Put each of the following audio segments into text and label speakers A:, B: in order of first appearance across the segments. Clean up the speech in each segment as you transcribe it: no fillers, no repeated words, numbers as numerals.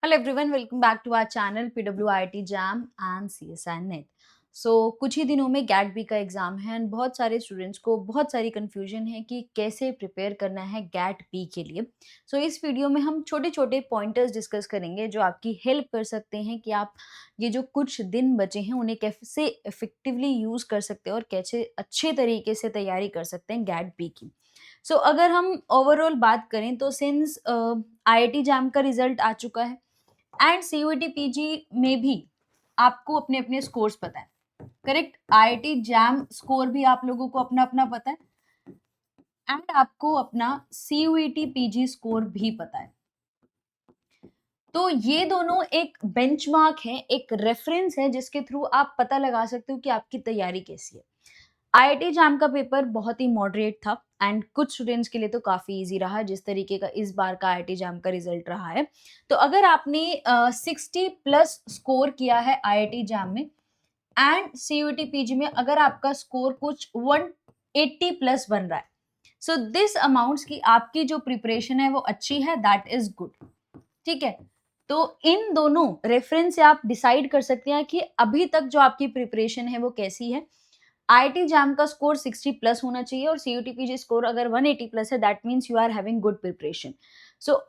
A: Hello everyone, welcome back to our channel PWIT JAM and CSI NET. So कुछ ही दिनों में GAT B का एग्जाम है एंड बहुत सारे स्टूडेंट्स को बहुत सारी कंफ्यूजन है कि कैसे प्रिपेयर करना है गैट बी के लिए। सो इस वीडियो में हम छोटे छोटे पॉइंटर्स डिस्कस करेंगे जो आपकी हेल्प कर सकते हैं कि आप ये जो कुछ दिन बचे हैं उन्हें कैसे इफेक्टिवली यूज कर सकते हैं और कैसे अच्छे तरीके से तैयारी कर सकते हैं गैट बी की। अगर हम ओवरऑल बात करें तो सिंस आईआईटी जैम का रिजल्ट आ चुका है एंड सीयूईटी पीजी में भी आपको अपने अपने स्कोर्स पता है, करेक्ट। आईआईटी जैम स्कोर भी आप लोगों को अपना अपना पता है एंड आपको अपना सीयूईटी पीजी स्कोर भी पता है। तो ये दोनों एक बेंचमार्क है, एक रेफरेंस है जिसके थ्रू आप पता लगा सकते हो कि आपकी तैयारी कैसी है। आईआईटी जैम का पेपर बहुत ही मॉडरेट था एंड कुछ स्टूडेंट्स के लिए तो काफ़ी इजी रहा, जिस तरीके का इस बार का आईआईटी जैम का रिजल्ट रहा है। तो अगर आपने 60 प्लस स्कोर किया है आईआईटी जैम में एंड सीयूईटी पीजी में अगर आपका स्कोर कुछ 180 प्लस बन रहा है, सो दिस अमाउंट्स की आपकी जो प्रिपरेशन है वो अच्छी है, दैट इज गुड। ठीक है। तो इन दोनों रेफरेंस से आप डिसाइड कर सकते हैं कि अभी तक जो आपकी प्रिपरेशन है वो कैसी है। आईआईटी जैम का स्कोर 60 प्लस होना चाहिए और सीयूटी पीजी स्कोर अगर 180 प्लस है, that means you are having good preparation.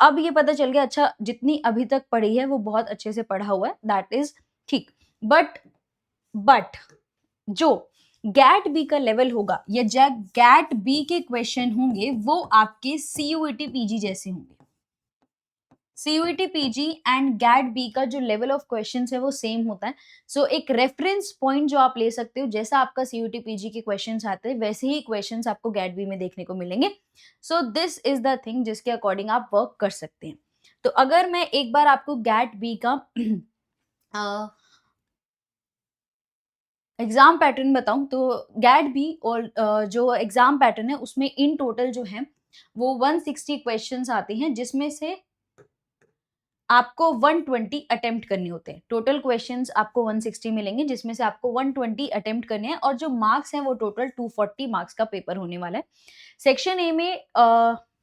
A: अब ये पता चल गया, अच्छा जितनी अभी तक पढ़ी है वो बहुत अच्छे से पढ़ा हुआ है, दैट इज ठीक। बट जो गैट बी का लेवल होगा या जब गैट बी के क्वेश्चन होंगे वो आपके सीयूईटी पीजी जैसे होंगे। CUET PG and GAT B का जो लेवल ऑफ क्वेश्चंस है वो सेम होता है। एक रेफरेंस पॉइंट जो आप ले सकते हो, जैसा आपका सीयूईटी पीजी के क्वेश्चंस आते हैं वैसे ही क्वेश्चंस आपको गैट बी में देखने को मिलेंगे। दिस इज द थिंग जिसके अकॉर्डिंग आप वर्क कर सकते हैं। तो अगर मैं एक बार आपको गैट बी का एग्जाम पैटर्न बताऊं तो गैट बी और जो एग्जाम पैटर्न है उसमें इन टोटल जो है वो 160 क्वेश्चंस आते हैं, जिसमें से आपको 120 अटेम्प्ट करने होते हैं। टोटल क्वेश्चंस आपको 160 मिलेंगे, जिसमें से आपको 120 अटेम्प्ट करने हैं और जो मार्क्स हैं वो टोटल 240 मार्क्स का पेपर होने वाला है। सेक्शन ए में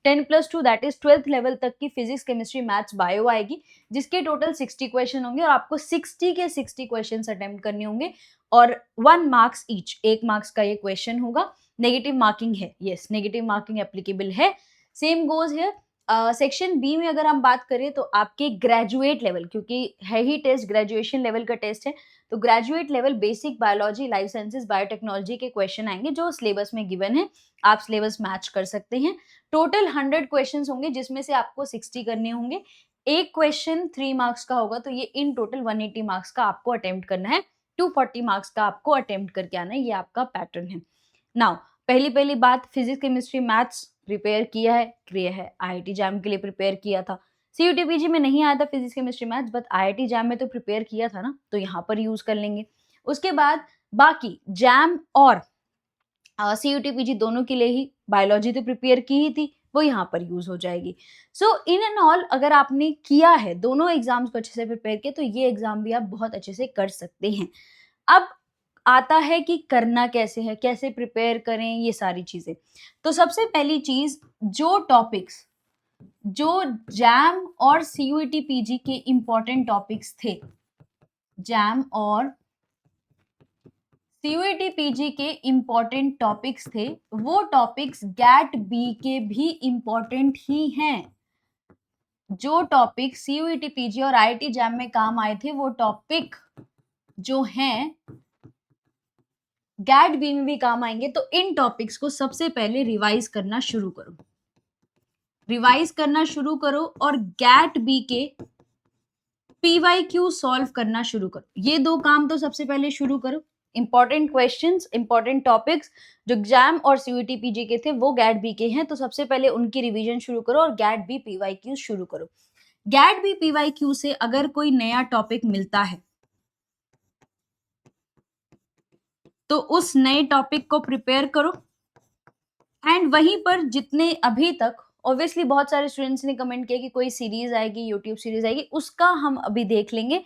A: 10+2 दैट इज 12th लेवल तक की फिजिक्स, केमिस्ट्री, मैथ्स, बायो आएगी, जिसके टोटल 60 क्वेश्चन होंगे और आपको 60 के 60 क्वेश्चन अटेम्प्ट करने होंगे और 1 मार्क्स ईच, 1 मार्क्स का ये क्वेश्चन होगा। नेगेटिव मार्किंग है, यस नेगेटिव मार्किंग एप्लीकेबल है। Same goes here. Section B में अगर हम बात करें तो आपके ग्रेजुएट लेवल, क्योंकि है ही टेस्ट ग्रेजुएशन लेवल का टेस्ट है, तो graduate level basic biology, life sciences, biotechnology के क्वेश्चन आएंगे जो सिलेबस में गिवन है। आप सिलेबस मैच कर सकते हैं। टोटल 100 क्वेश्चंस होंगे, जिसमें से आपको 60 करने होंगे। एक क्वेश्चन 3 मार्क्स का होगा, तो ये इन टोटल 180 मार्क्स का आपको अटेम्प्ट करना है। 240 मार्क्स का आपको अटेम्प्ट करके आना है, ये आपका पैटर्न है। नाउ पहली पहली बात, फिजिक्स, केमिस्ट्री, मैथ्स प्रिपेयर किया है आईआईटी जैम के लिए प्रिपेयर किया था। सीयूटी पीजी में नहीं आया था physics, chemistry, maths, but IIT jam में तो प्रिपेयर किया था ना, तो यहाँ पर यूज कर लेंगे। उसके बाद बाकी जैम और सीयूटी पीजी दोनों के लिए ही बायोलॉजी तो प्रिपेयर की ही थी, वो यहाँ पर यूज हो जाएगी। इन एंड ऑल अगर आपने किया है दोनों एग्जाम्स को अच्छे से प्रिपेयर किया, तो ये एग्जाम भी आप बहुत अच्छे से कर सकते हैं। अब आता है कि करना कैसे है, कैसे प्रिपेयर करें, ये सारी चीजें। तो सबसे पहली चीज, जो टॉपिक्स जो जैम और सीयूईटी पीजी के इंपॉर्टेंट टॉपिक्स थे, जैम और सीयूईटी पीजी के इंपॉर्टेंट टॉपिक्स थे, वो टॉपिक्स गैट बी के भी इंपॉर्टेंट ही हैं। जो टॉपिक सीयूईटी पीजी और आईआईटी जैम में काम आए थे, वो टॉपिक जो हैं गैट बी में भी काम आएंगे। तो इन टॉपिक्स को सबसे पहले रिवाइज करना शुरू करो, रिवाइज करना शुरू करो और गैट बी के पीवाईक्यू सॉल्व करना शुरू करो। ये दो काम तो सबसे पहले शुरू करो। इंपॉर्टेंट क्वेश्चंस, इंपॉर्टेंट टॉपिक्स जो एग्जाम और सीयूटी पीजी के थे वो गैट बी के हैं, तो सबसे पहले उनकी रिवीजन शुरू करो और गैट बी पीवाईक्यू शुरू करो। गैट बी पीवाईक्यू से अगर कोई नया टॉपिक मिलता है तो उस नए टॉपिक को प्रिपेयर करो एंड वहीं पर जितने अभी तक, ऑब्वियसली बहुत सारे स्टूडेंट्स ने कमेंट किया कि कोई सीरीज आएगी, यूट्यूब सीरीज आएगी, उसका हम अभी देख लेंगे।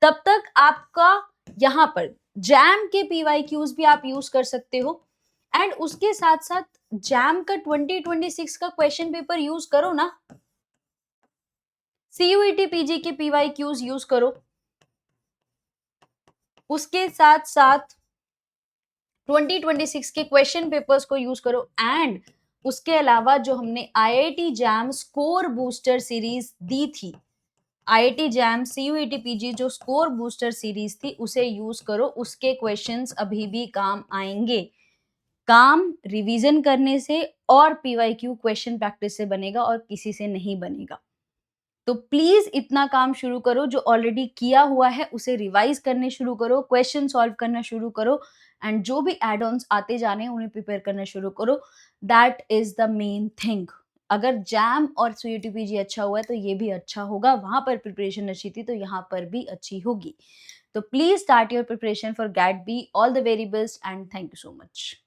A: तब तक आपका यहाँ पर जैम के पीवाईक्यूज भी आप यूज कर सकते हो एंड उसके साथ साथ जैम का 2026 का क्वेश्चन पेपर यूज करो ना। सीयूईटी पीजी की पीवाईक्यूज यूज करो, उसके साथ साथ 2026 के क्वेश्चन पेपर्स को यूज करो, एंड उसके अलावा जो हमने IIT JAM score booster series दी थी, आईआईटी जैम सीयूईटी पीजी जो स्कोर बूस्टर सीरीज थी, उसे यूज करो। उसके क्वेश्चंस अभी भी काम आएंगे। काम रिवीजन करने से और पीवाईक्यू क्वेश्चन प्रैक्टिस से बनेगा और किसी से नहीं बनेगा। तो प्लीज इतना काम शुरू करो, जो ऑलरेडी किया हुआ है उसे रिवाइज करने शुरू करो, क्वेश्चन सॉल्व करना शुरू करो, एंड जो भी एड ऑन्स आते जाने उन्हें प्रिपेयर करना शुरू करो। That is the main thing. अगर जैम और सीयूटीपीजी अच्छा हुआ है तो ये भी अच्छा होगा, वहां पर प्रिपरेशन अच्छी थी तो यहाँ पर भी अच्छी होगी। तो please start your preparation for GAT B. All the very best and thank you so much.